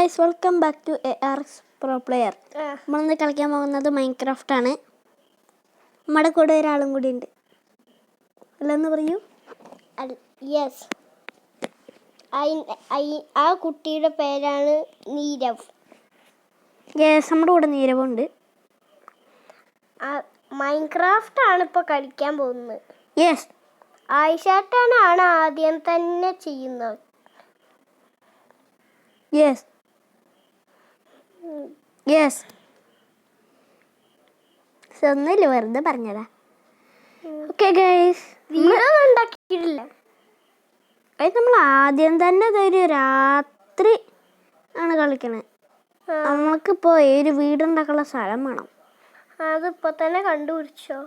Guys, welcome back to ARX Pro Player. നമ്മളിന്ന് കളിക്കാൻ പോകുന്നത് മൈൻക്രാഫ്റ്റ് ആണ്. നമ്മുടെ കൂടെ ഒരാളും കൂടി ഉണ്ട്. അല്ലെന്ന് പറയൂ. യെസ്, ആ കുട്ടിയുടെ പേരാണ് നീരവ്. യെസ്, നമ്മുടെ കൂടെ നീരവുണ്ട്. മൈൻക്രാഫ്റ്റ് ആണ് ഇപ്പോൾ കളിക്കാൻ പോകുന്നത്. യെസ്, ആയിഷാട്ടാണ് ആദ്യം തന്നെ ചെയ്യുന്നത്. യെസ് യെസ് ഒന്നുമില്ല, വെറുതെ പറഞ്ഞതാ. ഓക്കെ ഗൈസ്, ഉണ്ടാക്കിയിട്ടില്ല. നമ്മൾ ആദ്യം തന്നെ ഒരു രാത്രി ആണ് കളിക്കണേ. നമ്മൾക്കിപ്പോൾ ഒരു വീടുണ്ടാക്കാനുള്ള സ്ഥലം വേണം. അതിപ്പോ തന്നെ കണ്ടുപിടിച്ചോ?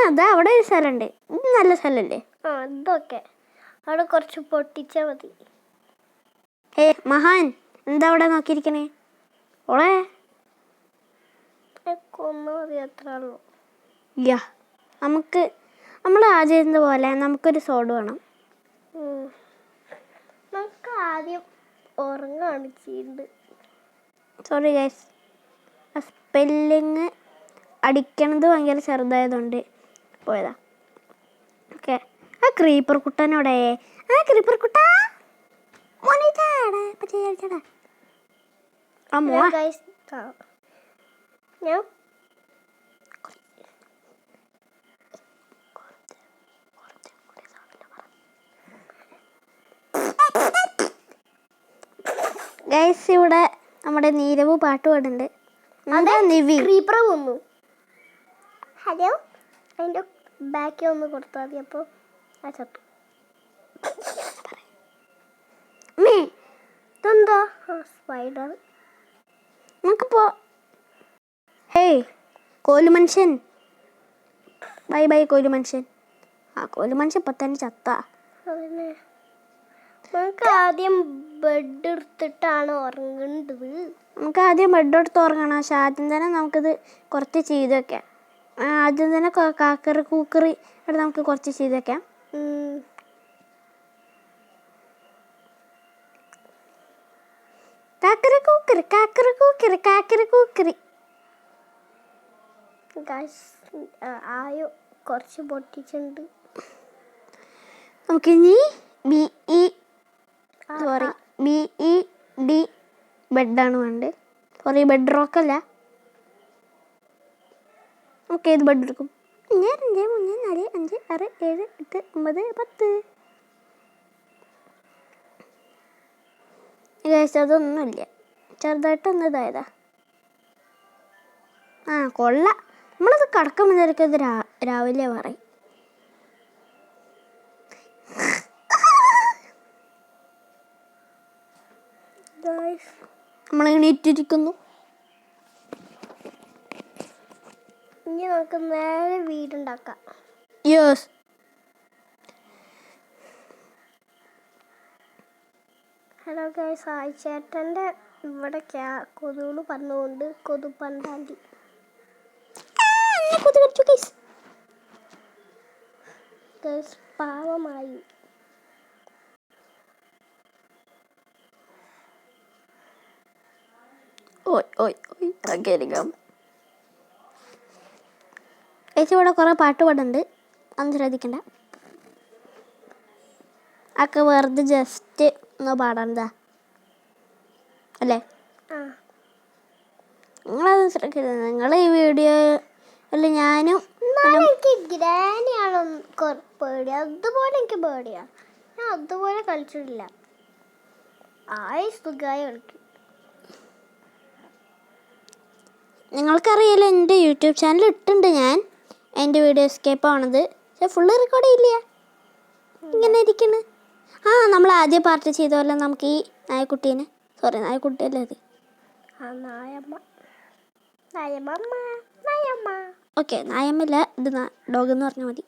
അതാ അവിടെ ഒരു സ്ഥലമുണ്ട്. ഇത് നല്ല സ്ഥലമല്ലേ? ഇതൊക്കെ അവിടെ കുറച്ച് പൊട്ടിച്ചാൽ മതി. മഹാൻ, എന്താ അവിടെ നോക്കിയിരിക്കണേ? ഓളെ കൊന്നത് അത്രേ ഉള്ളൂ. നമ്മൾ ആചരിക്കുന്ന പോലെ നമുക്കൊരു സോഡ് വേണം. നമുക്ക് ആദ്യം ഉറങ്ങാണ് ചെയ്യുന്നത്. സോറി ഗൈസ്, സ്പെല്ലിങ് അടിക്കണത് ഭയങ്കര ചെറുതായതുകൊണ്ട് പോയതാ. ഓക്കെ, ആ ക്രീപ്പർ കുട്ടനോടെ ക്രീപ്പർ കുട്ട ഗൈസ്, ഇവിടെ നമ്മുടെ നീരവ് പാട്ട് പാടുന്നുണ്ട്. ക്രീപ്പർ വന്നു. ഹലോ, അതിൻ്റെ ബാക്കി ഒന്ന് കൊടുത്താൽ മതി. അപ്പോൾ ആ ചത്തു. ഇതെന്താ? സ്പൈഡർ. നമുക്കിപ്പോ കോലു മനുഷ്യൻ, ബൈ ബൈ കോലു മനുഷ്യൻ. കോലു മനുഷ്യൻ ഇപ്പൊ തന്നെ ചത്ത. അതന്നെ, നമുക്ക് ആദ്യം ബെഡ് എടുത്തിട്ടാണ് ഉറങ്ങേണ്ടത്. നമുക്ക് ആദ്യം ബെഡ് എടുത്ത് ഉറങ്ങണം. പക്ഷെ ആദ്യം തന്നെ നമുക്കിത് കുറച്ച് ചെയ്ത് വെക്കാം. ആദ്യം തന്നെ കാക്കറി കൂക്കറി ഇവിടെ നമുക്ക് കുറച്ച് ചെയ്ത് വെക്കാം. കാക്കറി കൂക്കറി കാക്കറി കൂക്കറി കാക്കറി കൂക്കറി. ആയോ കുറച്ച് പൊട്ടിച്ചിട്ടുണ്ട്. നമുക്കിനി BED ബെഡാണ് വേണ്ടത്. സോറി, ബെഡ് റോക്കല്ല. നമുക്ക് ഏത് ബെഡ് എടുക്കും? 1 2 3 4 5 6 7 8 9 10. അതൊന്നുമില്ല, ചെറുതായിട്ടൊന്നും ഇതായതാ. കൊള്ള. നമ്മളത് കിടക്കുമ്പോഴേക്കും ഇത് രാവിലെ പറയും. നമ്മൾ എണീറ്റിരിക്കുന്നു. ഇനി നമുക്ക് നേരെ വീടുണ്ടാക്കാം. യെസ്, ഹലോ ഗൈസ്, ആയിച്ചേട്ടൻ്റെ ഇവിടെ കൊതുകൾ പറഞ്ഞുകൊണ്ട് കൊതുപ്പണ്ടാണ്ടി പാവമായി. ഇവിടെ കുറെ പാട്ട് പാടുന്നുണ്ട്, അന്ന് ശ്രദ്ധിക്കണ്ട. ഒക്കെ വെറുതെ ജസ്റ്റ് ഒന്ന് പാടണ്ടാ അല്ലേ? നിങ്ങളത് ശ്രദ്ധിക്കരുത്. നിങ്ങൾ ഈ വീഡിയോ അല്ല, ഞാനും എനിക്ക് ഗ്രാനിയാണ് പേടി. അതുപോലെ എനിക്ക് പേടിയാ. ഞാൻ അതുപോലെ കളിച്ചിട്ടില്ല. സുഖമായി കളിക്കും. നിങ്ങൾക്കറിയാലോ, എൻ്റെ യൂട്യൂബ് ചാനൽ ഇട്ടുണ്ട് ഞാൻ. എൻ്റെ വീഡിയോ എസ്കേപ്പ് ആവണത്, പക്ഷെ ഫുള്ള് റെക്കോർഡ് ചെയ്യില്ല. ഇങ്ങനെ ഇരിക്കണ്. നമ്മൾ ആദ്യം പാർട്ടി ചെയ്ത പോലെ നമുക്ക് ഈ നായക്കുട്ടീനെ, സോറി നായക്കുട്ടിയല്ലേ അത്, ഓക്കെ നായമ്മല്ല, ഇത് ഡോഗ് എന്ന് പറഞ്ഞാൽ മതി.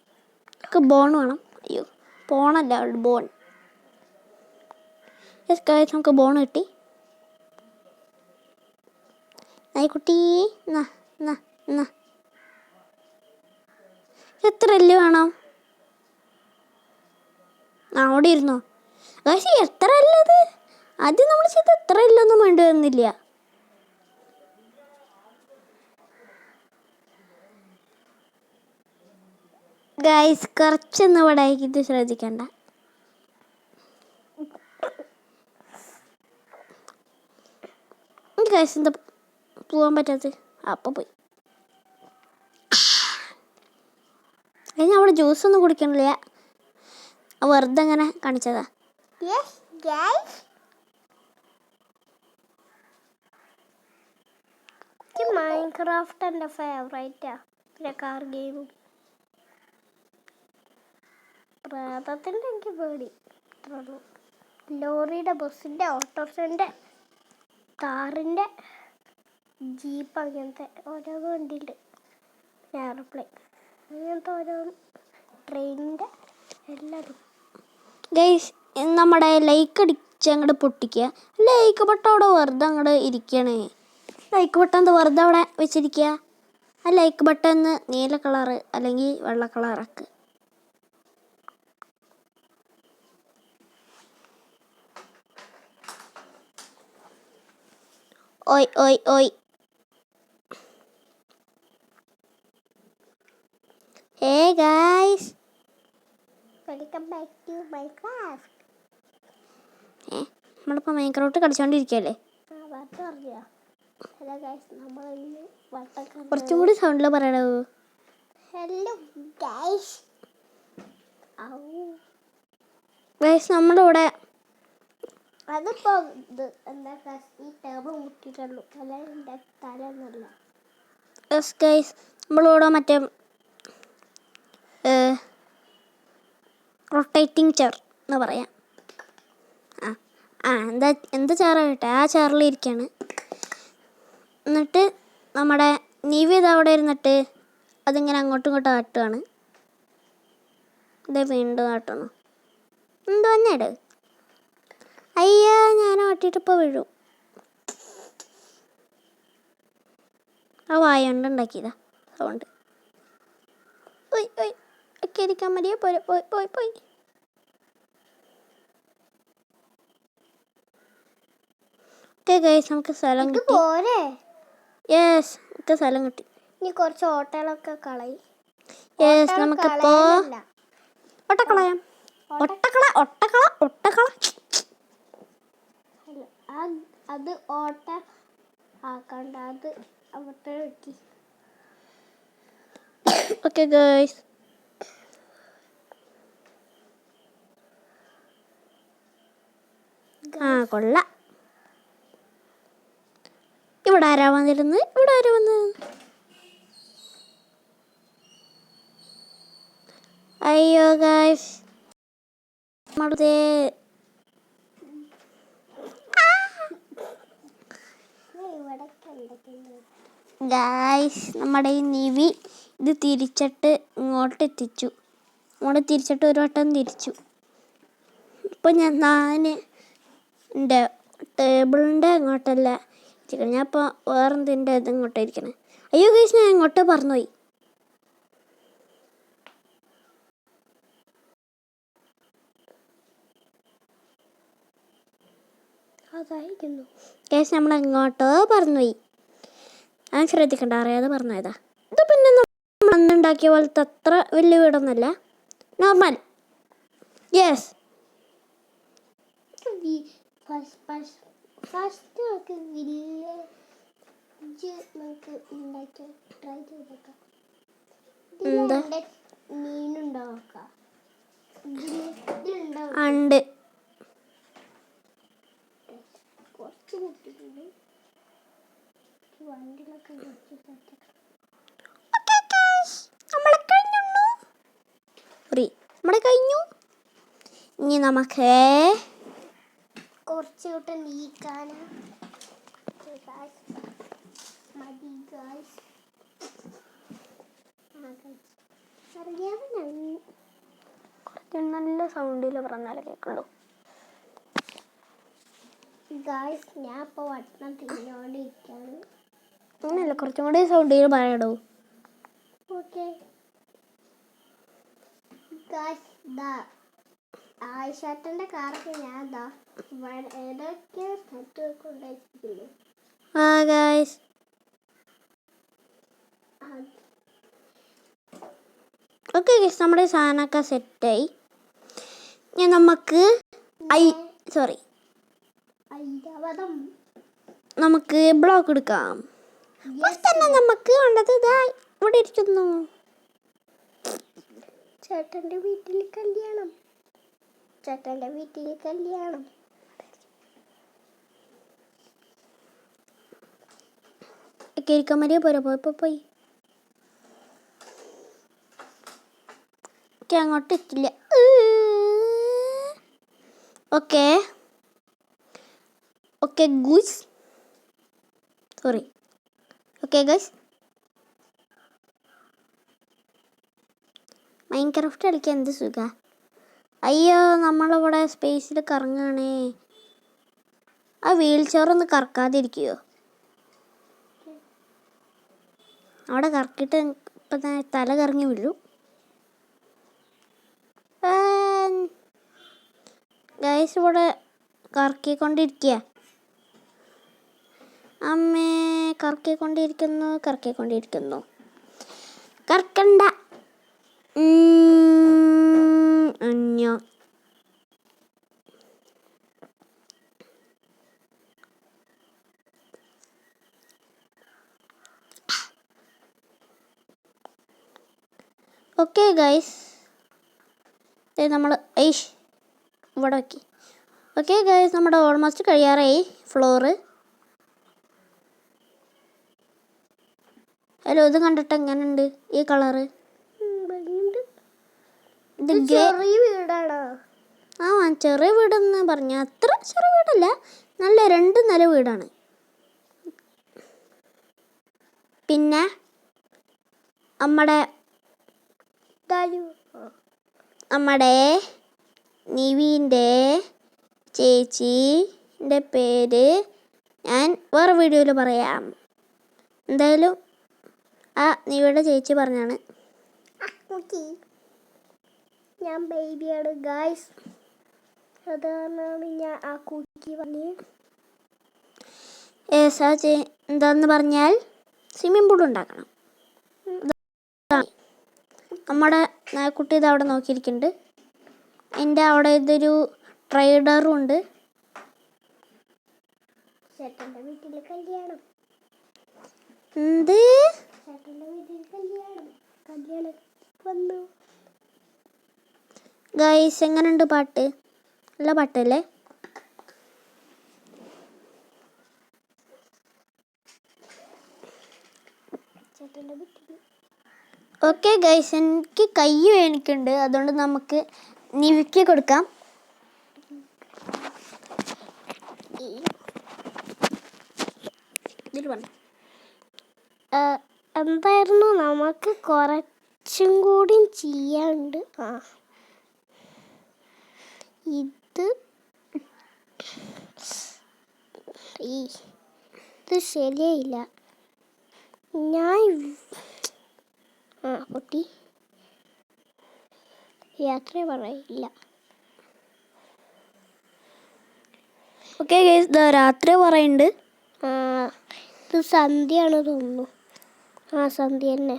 നമുക്ക് ബോൺ വേണം. അയ്യോ, ബോണല്ല, ബോൺ. നമുക്ക് ബോൺ കിട്ടി. നായ്ക്കുട്ടി, എത്ര എല്ല് വേണം? അവിടെ ഇരുന്നോ? പക്ഷേ എത്ര അല്ലത്? ആദ്യം നമ്മൾ ചെയ്ത് എത്ര ഇല്ലൊന്നും വേണ്ടി വന്നില്ല. ഗൈസ് കുറച്ചൊന്നും ഇവിടെ ഇത് ശ്രദ്ധിക്കണ്ട. ഗൈസ് എന്താ പോവാൻ പറ്റാത്തത്? അപ്പം പോയി. ഞാൻ അവിടെ ജ്യൂസ് ഒന്നും കുടിക്കണില്ല, വെറുതെ അങ്ങനെ കാണിച്ചതാ. മൈൻക്രാഫ്റ്റ് എൻ്റെ ഫേവറേറ്റാ. പിന്നെ കാർ ഗെയിമും. പ്രേതത്തിൻ്റെ എനിക്ക് പേടി ഇത്രയുള്ളൂ. ലോറിയുടെ, ബസ്സിൻ്റെ, ഓട്ടോറിക്ഷൻ്റെ, കാറിൻ്റെ, ജീപ്പ്, അങ്ങനത്തെ ഓരോ വണ്ടിയുണ്ട്. എയർപ്ലെയിൻ അങ്ങനത്തെ ഓരോ ട്രെയിനിൻ്റെ എല്ലാതും. ഗൈസ് നമ്മുടെ ലൈക്ക് അടിച്ച് അങ്ങോട്ട് പൊട്ടിക്കുക. ലൈക്ക് ബട്ടൺ അവിടെ വെറുതെ അങ്ങോട്ട് ഇരിക്കണേ. ലൈക്ക് ബട്ടൺ എന്താ വെറുതെ അവിടെ വെച്ചിരിക്കുക? ആ ലൈക്ക് ബട്ടൺ നീല കളറ് അല്ലെങ്കിൽ വെള്ള കളറാക്ക്. ഓയ് ഓയ് ഓയ്. Hey guys, welcome back to Minecraft. നമ്മളിപ്പോൾ മൈൻക്രാഫ്റ്റ് കളിച്ചോണ്ടിരിക്കുകയല്ലേ. ഹലോ ഗൈസ്, നമ്മൾ ഇന്ന് കുറച്ചും കൂടി സൗണ്ടിൽ പറയണോ? Hello guys. ഗൈസ് നമ്മളിവിടെ അതിപ്പോ ഇത് എന്താ ഈ ടേബിൾ മുട്ടിട്ടുള്ളൂ, അല്ല എൻ്റെ തലൊന്നുമില്ല. യെസ് ഗൈസ്, നമ്മളിവിടെ മറ്റേ റൊട്ടേറ്റിംഗ് ചെയർ എന്ന് പറയാം. എന്താ ചെയറാകട്ടെ, ആ ചെയറിലിരിക്കുകയാണ്. എന്നിട്ട് നമ്മുടെ നീവി ഇത് അവിടെ ഇരുന്നിട്ട് അതിങ്ങനെ അങ്ങോട്ടും ഇങ്ങോട്ടും ആട്ടുകയാണ്. ഇത് വീണ്ടും ആട്ടണം. എന്തോ തന്നെയാണ്. അയ്യോ, ഞാൻ ആട്ടിയിട്ടിപ്പോൾ വീഴും. ആ വായ കൊണ്ട് ഉണ്ടാക്കിയതാ സൗണ്ട്. പോയി പോയി ഒക്കെ ഇരിക്കാൻ മതിയോ? പോയി പോയി പോയി പോയി. ഓക്കെ ഗൈസ്, നമുക്ക് സ്ഥലം കിട്ടി. പോരെ. യെസ്, നമുക്ക് സ്ഥലം കിട്ടി. ഇനി കുറച്ച് ഓട്ടകളൊക്കെ കളയും. യെസ്, നമുക്കിപ്പോ ഒട്ടക്കളയാം. ഒട്ടക്കള ഒട്ടക്കള ഒട്ടക്കള. അത് ഓട്ട ആക്കണ്ട, അത് അവിടെ വെക്കി. ഓക്കെ ഗൈസ്, കൊള്ളാം. ഇവിടെ ആരാ വന്നിരുന്ന്? ഇവിടെ ആരാ വന്ന്? അയ്യോ ഗൈസ്, ഗൈസ് നമ്മുടെ ഈ നിവി ഇത് തിരിച്ചിട്ട് ഇങ്ങോട്ട് എത്തിച്ചു. ഇങ്ങോട്ട് തിരിച്ചിട്ട് ഒരു വട്ടം തിരിച്ചു. ഇപ്പം ഞാൻ എൻ്റെ ടേബിളിൻ്റെ അങ്ങോട്ടല്ല ഇരിക്കണം, ഞാൻ ഇപ്പോൾ വേറെന്തിൻ്റെ ഇത് ഇങ്ങോട്ടാണ് ഇരിക്കണേ. അയ്യോ ഗൈസ്, ഞാൻ ഇങ്ങോട്ട് പറഞ്ഞുപോയി. അതായിരുന്നു ഗൈസ്, നമ്മൾ എങ്ങോട്ടോ പറഞ്ഞുപോയി. ഞാൻ ശ്രദ്ധിക്കണ്ട, അറിയാതെ പറഞ്ഞതാ. ഇത് പിന്നെ നമ്മൾ അന്നുണ്ടാക്കിയ പോലത്തെ അത്ര വലിയ വീടൊന്നുമല്ല, നോർമൽ. യെസ്, ഫസ്റ്റ് നമുക്ക് വില്ലേജ് നമുക്ക് ഉണ്ടാക്കി ട്രൈ ചെയ്തേക്കാം. എന്താ മീനുണ്ടോ നോക്കാം. ഉണ്ട്. കുറച്ച് കിട്ടിയിട്ടുണ്ട്. വണ്ടിയിലൊക്കെ നമ്മളെ കഴിഞ്ഞു. ഇനി നമുക്ക് കുറച്ച് കൂട്ട നീക്കാനാ മതി ഗായ്സ്. നല്ല സൗണ്ടിൽ പറഞ്ഞാലേ കേൾക്കുള്ളൂ. ഗായ്സ്, ഞാൻ ഇപ്പോൾ വട്ടം തിരിഞ്ഞോണ്ടിരിക്കുകയാണ്. അങ്ങനെയല്ല, കുറച്ചും കൂടി സൗണ്ടിൽ പറയടോ. ഓക്കെ ഗായ്സ്, ആയിഷാട്ടന്റെ കാറൊക്കെ ഞാൻ എന്താ ഏതൊക്കെ സ്ഥലത്ത് കൊണ്ടുവച്ചിരിക്കുന്നു. ഗൈസ് ഓക്കെ ഗൈസ് നമ്മുടെ സാധനമൊക്കെ സെറ്റായി. ഞാൻ നമുക്ക് നമുക്ക് ബ്ലോക്ക് എടുക്കാം. തന്നെ നമുക്ക് വേണ്ടത് ഇതാ ഇവിടെ ഇരിക്കുന്നു. ചേട്ടന്റെ വീട്ടിൽ കല്യാണം. ചേട്ടന്റെ വീട്ടിൽ കല്യാണം. ഇരിക്കാൻ മതിയോ? പോരാ പോയി അങ്ങോട്ട് എത്തില്ല. Okay guys sorry. Okay guys Minecraft കളിക്കാൻ എന്ത് സുഖ. അയ്യോ നമ്മളിവിടെ സ്പേസിൽ കറങ്ങാണേ. ആ വീൽ ചെയർ ഒന്ന് കറക്കാതിരിക്കുകയോ? അവിടെ കറക്കിയിട്ട് ഇപ്പം തല കറങ്ങി വീഴും. ഗൈസ് ഇവിടെ കറക്കിക്കൊണ്ടിരിക്കുക. അമ്മേ കറക്കിക്കൊണ്ടിരിക്കുന്നു. കറക്കണ്ട. അഞ്ഞോ ഓക്കെ ഗൈസ് നമ്മൾ ഇവിടെ വയ്ക്കി. ഓക്കെ ഗൈസ് നമ്മുടെ ഓൾമോസ്റ്റ് കഴിയാറായി ഫ്ലോറ്. ഹലോ ഇത് കണ്ടിട്ട് എങ്ങനെയുണ്ട് ഈ കളറ്? ഇത് ചെറിയ വീടാണോ? ചെറിയ വീടെന്ന് പറഞ്ഞ അത്ര ചെറിയ വീടല്ല, നല്ല 2 നില വീടാണ്. പിന്നെ നമ്മുടെ നിവിൻ്റെ ചേച്ചീൻ്റെ പേര് ഞാൻ വേറെ വീഡിയോയിൽ പറയാം. എന്തായാലും നിവിയുടെ ചേച്ചി പറഞ്ഞാണ്. ഞാൻ ബേബിയാണ് ഗായ്സ്. അതാണ് ഞാൻ ആ കുട്ടി പറഞ്ഞത്. എന്താന്ന് പറഞ്ഞാൽ സ്വിമ്മിംഗ് പൂൾ ഉണ്ടാക്കണം. നമ്മുടെ നായക്കുട്ടി ഇത് അവിടെ നോക്കിയിരിക്കുന്നുണ്ട്. എൻ്റെ അവിടെ ഇതൊരു ട്രൈഡറും ഉണ്ട്. ചേട്ടൻ്റെ വീട്ടിൽ കല്യാണം. എന്ത്? ചേട്ടൻ്റെ വീട്ടിൽ കല്യാണം വന്നു. ഗൈസ് എങ്ങനെയുണ്ട് പാട്ട്? നല്ല പാട്ടല്ലേ? ചേട്ടൻ്റെ വീട്ടിൽ. ഓക്കെ ഗൈസ് എനിക്ക് കൈ വേണിക്കുണ്ട്, അതുകൊണ്ട് നമുക്ക് നിവിക്ക് കൊടുക്കാം. എന്തായിരുന്നു നമുക്ക് കുറച്ചും കൂടി ചെയ്യാനുണ്ട്. ഇത് ശരിയായില്ല. ഞാൻ കുട്ടി യാത്ര പറയില്ല. ഓക്കെ ഗൈസ് രാത്രി പറയുന്നുണ്ട്. ഇത് സന്ധ്യയാണ് തോന്നുന്നു. സന്ധ്യ തന്നെ.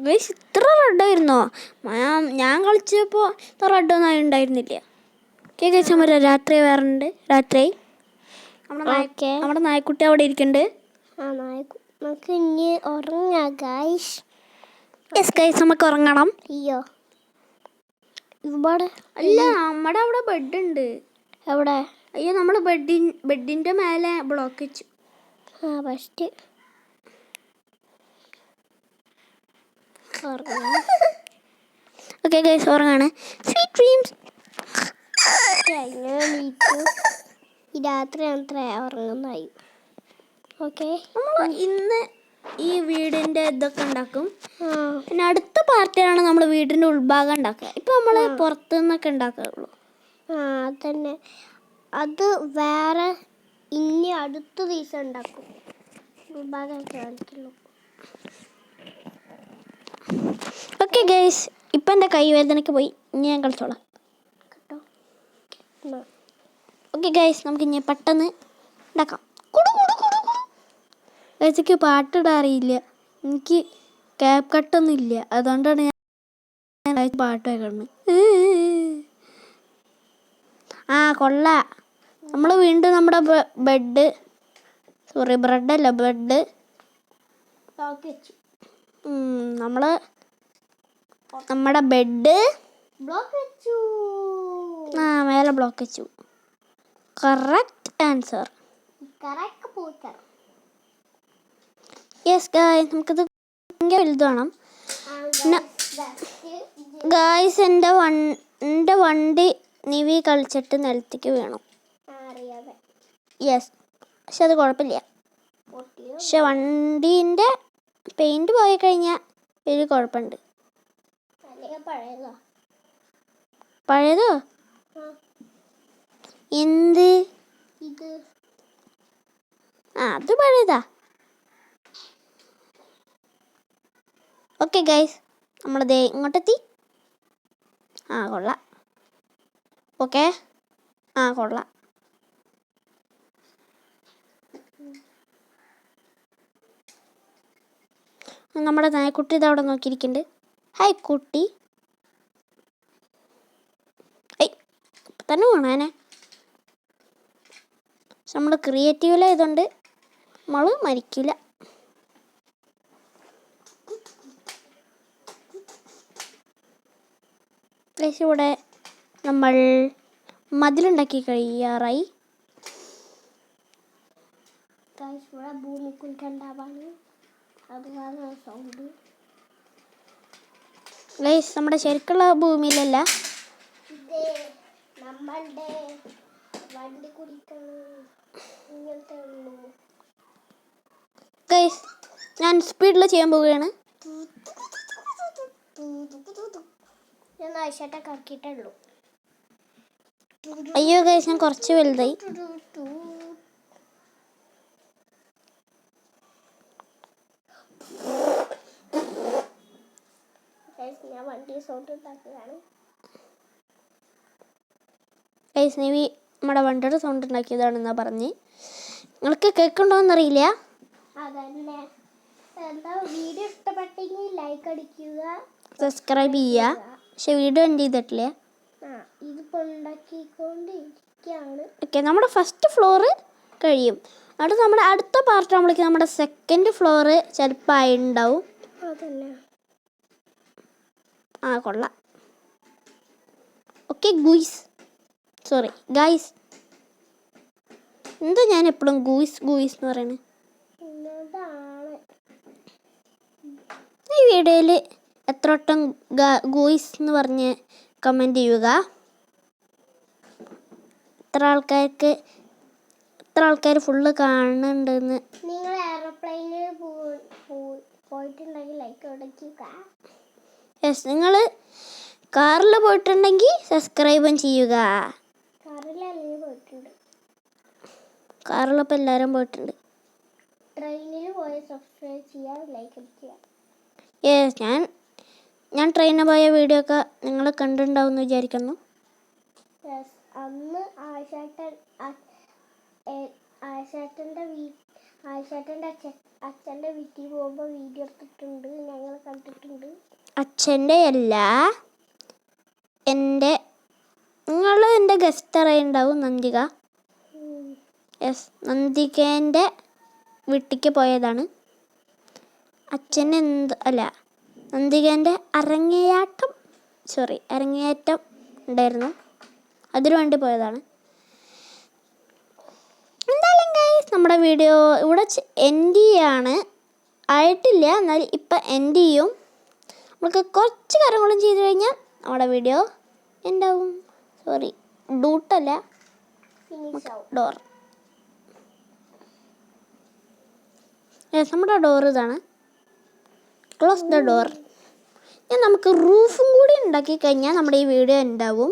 ഗൈസ് ഇത്ര റെഡായിരുന്നോ? ഞാൻ കളിച്ചപ്പോൾ ഇത്ര റെഡൊന്നും ഉണ്ടായിരുന്നില്ല. ഓക്കെ ഗൈസ് നമ്മൾ രാത്രി വരാറുണ്ട്. രാത്രി നമ്മുടെ നായ്ക്കുട്ടി അവിടെ ഇരിക്കുന്നുണ്ട്. നമുക്ക് ഇനി ഉറങ്ങാം ഗൈസ്. യെസ് ഗൈസ് നമുക്ക് ഉറങ്ങണം. അയ്യോ ഇവിടെ അല്ല, നമ്മുടെ അവിടെ ബെഡ് ഉണ്ട്. എവിടെ? അയ്യോ നമ്മൾ ബെഡിൻ്റെ മേലെ ബ്ലോക്ക് വെച്ചു. ഫസ്റ്റ് ഓക്കെ ഗൈസ് ഉറങ്ങാണ്. Sweet dreams. ഈ രാത്രി അത്ര ഉറങ്ങുന്നായി. ഓക്കെ നമ്മൾ ഇന്ന് ഈ വീടിൻ്റെ ഇതൊക്കെ ഉണ്ടാക്കും. പിന്നെ അടുത്ത പാർട്ടിയാണ് നമ്മൾ വീടിൻ്റെ ഉൾഭാഗം ഉണ്ടാക്കുക. ഇപ്പം നമ്മൾ പുറത്തു നിന്നൊക്കെ ഉണ്ടാക്കാറുള്ളൂ. അതന്നെ. അത് വേറെ ഇനി അടുത്ത ദിവസം ഉണ്ടാക്കും. ഉൾഭാഗമൊക്കെ കളിക്കുള്ളൂ. ഓക്കെ ഗൈസ് ഇപ്പം എൻ്റെ കൈവേദനയ്ക്ക് പോയി. ഇനി ഞാൻ കളിച്ചോളാം. ഓക്കെ ഗൈസ്, നമുക്ക് ഇനി പെട്ടെന്ന് ഉണ്ടാക്കാം. ഗൈസക്ക് പാട്ടിടാറിയില്ല, എനിക്ക് ക്യാപ് കട്ടൊന്നും ഇല്ല, അതുകൊണ്ടാണ് ഞാൻ പാട്ട് വെക്കുന്നത്. ആ കൊള്ള, നമ്മൾ വീണ്ടും നമ്മുടെ ബ്രെഡല്ല ബെഡ് നമ്മൾ നമ്മുടെ ബെഡ് മേലെ ബ്ലോക്ക് വെച്ചു. Correct answer. യെസ് ഗായ്സ്, നമുക്കിത് ഭയങ്കര വലുത് വേണം. ഗായ്സ്, എൻ്റെ വണ്ടി നിവി കളിച്ചിട്ട് നിലത്തേക്ക് വീണു. യെസ്, പക്ഷെ അത് കുഴപ്പമില്ല. പക്ഷെ വണ്ടീൻ്റെ പെയിൻറ് പോയി കഴിഞ്ഞാൽ ഒരു കുഴപ്പമുണ്ട്. പഴയതോ? എന്ത്? അത് പഴയതാ. Okay guys, നമ്മളിതേ ഇങ്ങോട്ടെത്തി. കൊള്ളാം. ഓക്കെ, കൊള്ളാം. നമ്മുടെ നായക്കുട്ടി ഇതവിടെ നോക്കിയിരിക്കുന്നുണ്ട്. ഹായ് കുട്ടി. തന്നെ കാണാനെ. പക്ഷെ നമ്മൾ ക്രിയേറ്റീവിലായതുകൊണ്ട് നമ്മൾ മരിക്കില്ല. ഗൈസ്, ഇവിടെ നമ്മൾ മതിലുണ്ടാക്കി കഴിയാറായി. ഭൂമി കുലുക്കുണ്ടാവാണ്, അതുപോലെ സൗണ്ട്. ഗൈസ്, നമ്മുടെ ശരിക്കുള്ള ഭൂമിയിലല്ല, നമ്മളുടെ വണ്ടി കുടിക്കണം. ഗൈസ്, ഞാൻ സ്പീഡിൽ ചെയ്യാൻ പോവുകയാണ്. ഞാൻ ആഴ്ചയായിട്ട് കറക്കിയിട്ടുള്ളൂ. അയ്യോ ഗൈസ്, ഞാൻ കുറച്ച് വലുതായി. ഞാൻ വണ്ടി സൗണ്ട് ഉണ്ടാക്കുകയാണ്. ഗൈസ്, നീ നമ്മുടെ വണ്ടിയുടെ സൗണ്ട് ഉണ്ടാക്കിയതാണെന്നാ പറഞ്ഞ്. നിങ്ങൾക്ക് കേൾക്കുന്നുണ്ടോയെന്നറിയില്ല. അതന്നെ. എന്താ, വീഡിയോ ഇഷ്ടപ്പെട്ടെങ്കിൽ ലൈക്ക് അടിക്കുക, സബ്സ്ക്രൈബ് ചെയ്യുക. പക്ഷെ വീഡിയോ എൻഡ് ചെയ്തിട്ടില്ല. ഇതിപ്പോൾ ഉണ്ടാക്കിക്കൊണ്ടിരിക്കുകയാണ്. ഓക്കെ, നമ്മുടെ ഫസ്റ്റ് ഫ്ലോറ് കഴിയും. എന്നിട്ട് നമ്മുടെ അടുത്ത പാർട്ട് നമ്മൾക്ക് നമ്മുടെ സെക്കൻഡ് ഫ്ലോറ് ചിലപ്പോൾ ആയിട്ടുണ്ടാവും. അതന്നെ. കൊള്ളാം. ഓക്കെ ഗൈസ്, എന്താ ഞാൻ എപ്പോഴും ഗൂയിസ് എന്ന് പറയുന്നത്? ഈ വീഡിയോയിൽ എത്ര വട്ടം ഗൂയിസ് എന്ന് പറഞ്ഞ് കമൻറ്റ് ചെയ്യുക. എത്ര ആൾക്കാർ ഫുള്ള് കാണുന്നുണ്ടെന്ന്. നിങ്ങൾ എയർപ്ലെയിനിൽ പോയിട്ടുണ്ടെങ്കിൽ ലൈക്ക് അടിക്കുക. യെസ്, നിങ്ങൾ കാറിൽ പോയിട്ടുണ്ടെങ്കിൽ സബ്സ്ക്രൈബും ചെയ്യുക. കാറിലിപ്പോൾ എല്ലാവരും പോയിട്ടുണ്ട്. ട്രെയിനിൽ പോയി സബ്സ്ക്രൈബ് ചെയ്യുക, ലൈക്ക് അടിക്കുക. യെസ്, ഞാൻ ട്രെയിനിൽ പോയ വീഡിയോ ഒക്കെ നിങ്ങൾ കണ്ടിട്ടുണ്ടാവും എന്ന് വിചാരിക്കുന്നു. അന്ന് ആയിഷേട്ടൻ്റെ അച്ഛൻ്റെ വീട്ടിൽ പോകുമ്പോൾ വീഡിയോ എടുത്തിട്ടുണ്ട്, ഞങ്ങൾ കണ്ടിട്ടുണ്ട്. അച്ഛൻ്റെ അല്ല, നിങ്ങൾ എൻ്റെ ഗസ്റ്റ് അറിയുണ്ടാവും, നന്ദിക. യെസ്, നന്ദികേൻ്റെ വീട്ടിലേക്ക് പോയതാണ്. നന്ദികേൻ്റെ അരങ്ങേറ്റം ഉണ്ടായിരുന്നു, അതിനു വേണ്ടി പോയതാണ്. എന്തായാലും ഗൈസ്, നമ്മുടെ വീഡിയോ ഇവിടെ എൻഡ് ചെയ്യാണ്. ആയിട്ടില്ല, എന്നാൽ ഇപ്പം എൻഡ് ചെയ്യും. നമുക്ക് കുറച്ച് കാര്യങ്ങളും ചെയ്ത് കഴിഞ്ഞാൽ നമ്മുടെ വീഡിയോ എന്താവും. ഡൂട്ടല്ല, ഡോർ. നമ്മുടെ ഡോർ ഇതാണ്. Close the door. നമുക്ക് റൂഫും കൂടി ഉണ്ടാക്കി കഴിഞ്ഞാൽ നമ്മുടെ ഈ വീഡിയോ ഉണ്ടാവും.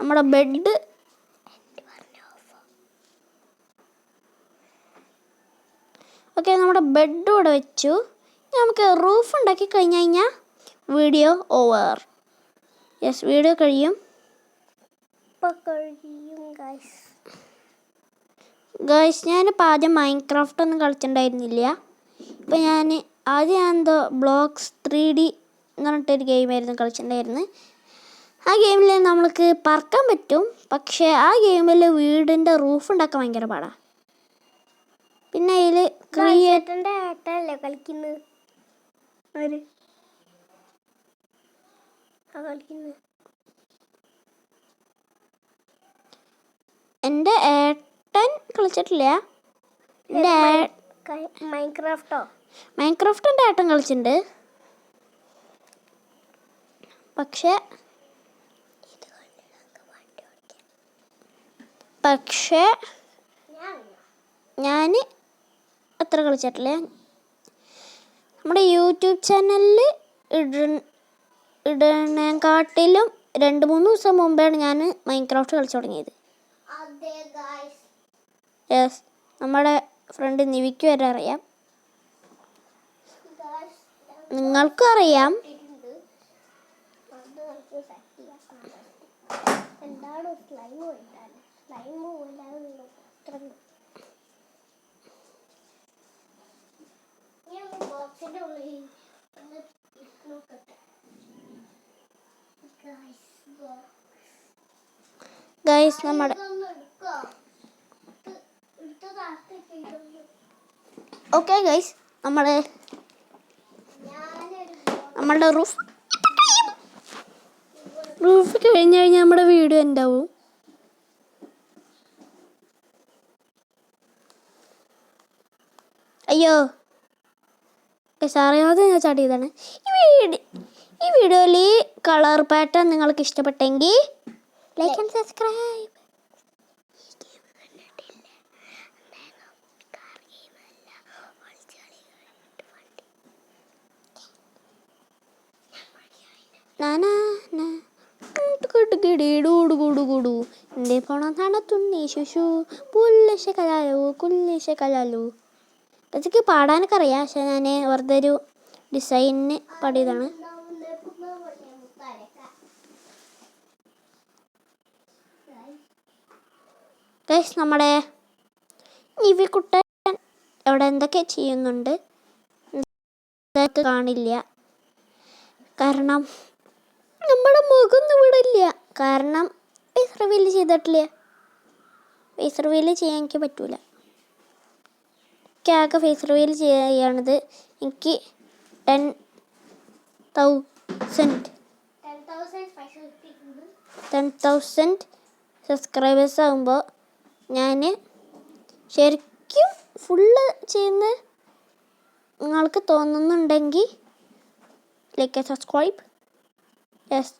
നമ്മുടെ ബെഡ് ഓക്കെ, നമ്മുടെ ബെഡ് ഇവിടെ വെച്ചു. നമുക്ക് റൂഫ് ഉണ്ടാക്കി കഴിഞ്ഞ് കഴിഞ്ഞാൽ വീഡിയോ ഓവർ. യെസ്, വീഡിയോ കഴിയും. ഇപ്പൊ കഴിയും ഗൈസ്. ഗൈസ് ഞാനിപ്പോൾ ആദ്യം മൈൻക്രാഫ്റ്റ് ഒന്നും കളിച്ചിട്ടുണ്ടായിരുന്നില്ല. ഇപ്പം ആദ്യം ഞാൻ എന്തോ ബ്ലോക്സ് 3D എന്ന് പറഞ്ഞിട്ടൊരു ഗെയിമായിരുന്നു കളിച്ചിട്ടുണ്ടായിരുന്നത്. ആ ഗെയിമിൽ നമ്മൾക്ക് പറക്കാൻ പറ്റും, പക്ഷേ ആ ഗെയിമിൽ വീടിൻ്റെ റൂഫ് ഉണ്ടാക്കാൻ ഭയങ്കര പാടാണ്. പിന്നെ അതിൽ ക്രിയേറ്ററിന്റെ ഏട്ടല്ലേ കളിക്കുന്നത്? ആര് കളിക്കുന്നത്? എൻ്റെ ഏട്ടൻ കളിച്ചിട്ടില്ല. എൻ്റെ മൈൻക്രാഫ്റ്റോ? മൈൻക്രാഫ്റ്റ് എൻ്റെ ഏട്ടൻ കളിച്ചിട്ടുണ്ട്. പക്ഷേ ഞാൻ അത്ര കളിച്ചിട്ടില്ല. നമ്മുടെ യൂട്യൂബ് ചാനലിൽ ഇടണേക്കാട്ടിലും 2-3 ദിവസം മുമ്പാണ് ഞാൻ മൈൻക്രാഫ്റ്റ് കളിച്ചു തുടങ്ങിയത്. യെസ്, നമ്മുടെ ഫ്രണ്ട് നിവിക്ക് വരെ അറിയാം, നിങ്ങൾക്കും അറിയാം. ഗൈസ് നമ്മുടെ ഓക്കെ ഗൈസ് നമ്മളുടെ റൂഫ് കഴിഞ്ഞ് കഴിഞ്ഞാൽ നമ്മുടെ വീഡിയോ ഉണ്ടാവും. അയ്യോ അറിയാതെ ഞാൻ ചാടിയതാണ്. ഈ വീഡിയോയിൽ ഈ കളർ പാറ്റേൺ നിങ്ങൾക്ക് ഇഷ്ടപ്പെട്ടെങ്കിൽ ലൈക്ക് ആൻഡ് സബ്സ്ക്രൈബ്. എൻ്റെ പോണം തണുത്തുണ്ണി ശുശു പുല്ലിശ കലാലു. അതൊക്കെ പാടാനൊക്കെ അറിയാം, പക്ഷെ ഞാൻ വെറുതെ ഒരു ഡിസൈനിന് പാടിയതാണ്. ഗൈസ് നമ്മുടെ നിവിക്കുട്ടൻ അവിടെ എന്തൊക്കെ ചെയ്യുന്നുണ്ട് ഇതൊക്കെ കാണില്ല, കാരണം നമ്മുടെ മുഖം ഇവിടെ ഇല്ല. കാരണം ഫേസ് റിവീൽ ചെയ്തിട്ടില്ല. ഫേസ് റിവീൽ ചെയ്യാൻ എനിക്ക് പറ്റൂല. ആകെ ഫേസ് റിവീൽ ചെയ്യാണത് എനിക്ക് 10,000 സബ്സ്ക്രൈബേഴ്സ് ആകുമ്പോൾ ഞാൻ ശരിക്കും ഫുള്ള് ചെയ്യുന്ന നിങ്ങൾക്ക് തോന്നുന്നുണ്ടെങ്കിൽ ലൈക്ക് സബ്സ്ക്രൈബ്. യെസ്,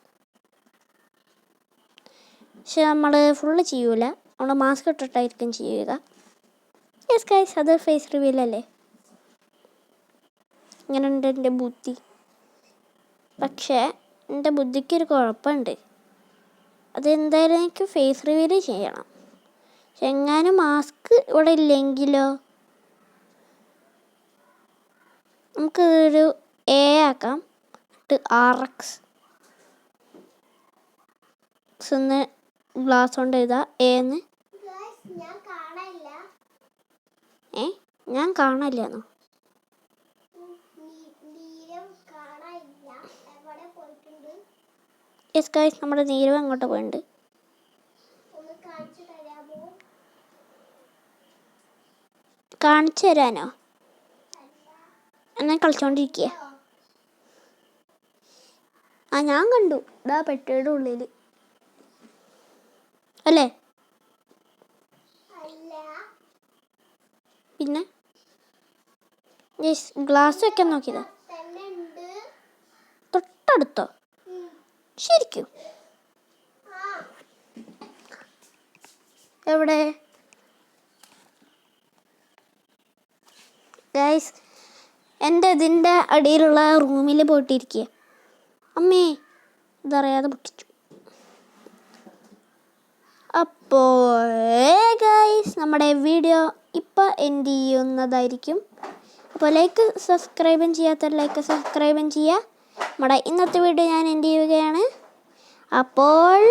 പക്ഷെ നമ്മൾ ഫുള്ള് ചെയ്യൂല, നമ്മൾ മാസ്ക് ഇട്ടിട്ടായിരിക്കും ചെയ്യുക. യെസ് ഗൈസ്, അത് ഫേസ് റിവീലല്ലേ. ഇങ്ങനെ ഉണ്ട് എൻ്റെ ബുദ്ധി. പക്ഷേ എൻ്റെ ബുദ്ധിക്കൊരു കുഴപ്പമുണ്ട്. അതെന്തായാലും എനിക്ക് ഫേസ് റിവീൽ ചെയ്യണം. പക്ഷെ എങ്ങാനും മാസ്ക് ഇവിടെ ഇല്ലെങ്കിലോ? നമുക്ക് ഒരു എ ആക്കാം, RX ഗ്ലാസ് കൊണ്ട് എഴുതാം എന്ന്. ഞാൻ കാണാനില്ലെന്നോ? യെസ് ഗൈസ്, നമ്മുടെ നീരവ് അങ്ങോട്ട് പോയിട്ടുണ്ട്. കാണിച്ചു തരാനോ? ഞാൻ കളിച്ചോണ്ടിരിക്കുക. ഞാൻ കണ്ടു, ഇതാ പെട്ടിയുടെ ഉള്ളിൽ അല്ലേ? പിന്നെ ഗ്ലാസ് വെക്കാൻ നോക്കിയതാ. തൊട്ടടുത്തോ? ശരിക്കും? എവിടെ? ഗൈസ്, എൻ്റെ ഇതിൻ്റെ അടിയിലുള്ള റൂമിൽ പോയിട്ടിരിക്കുക. അമ്മേ, ഇതറിയാതെ പൊട്ടിച്ചു. അപ്പോൾ ഗൈസ്, നമ്മുടെ വീഡിയോ ഇപ്പോൾ എൻഡ് ചെയ്യുന്നതായിരിക്കും. അപ്പോൾ സബ്സ്ക്രൈബും ചെയ്യാത്തവർ സബ്സ്ക്രൈബും ചെയ്യുക. നമ്മുടെ ഇന്നത്തെ വീഡിയോ ഞാൻ എൻഡ് ചെയ്യുകയാണ്. അപ്പോൾ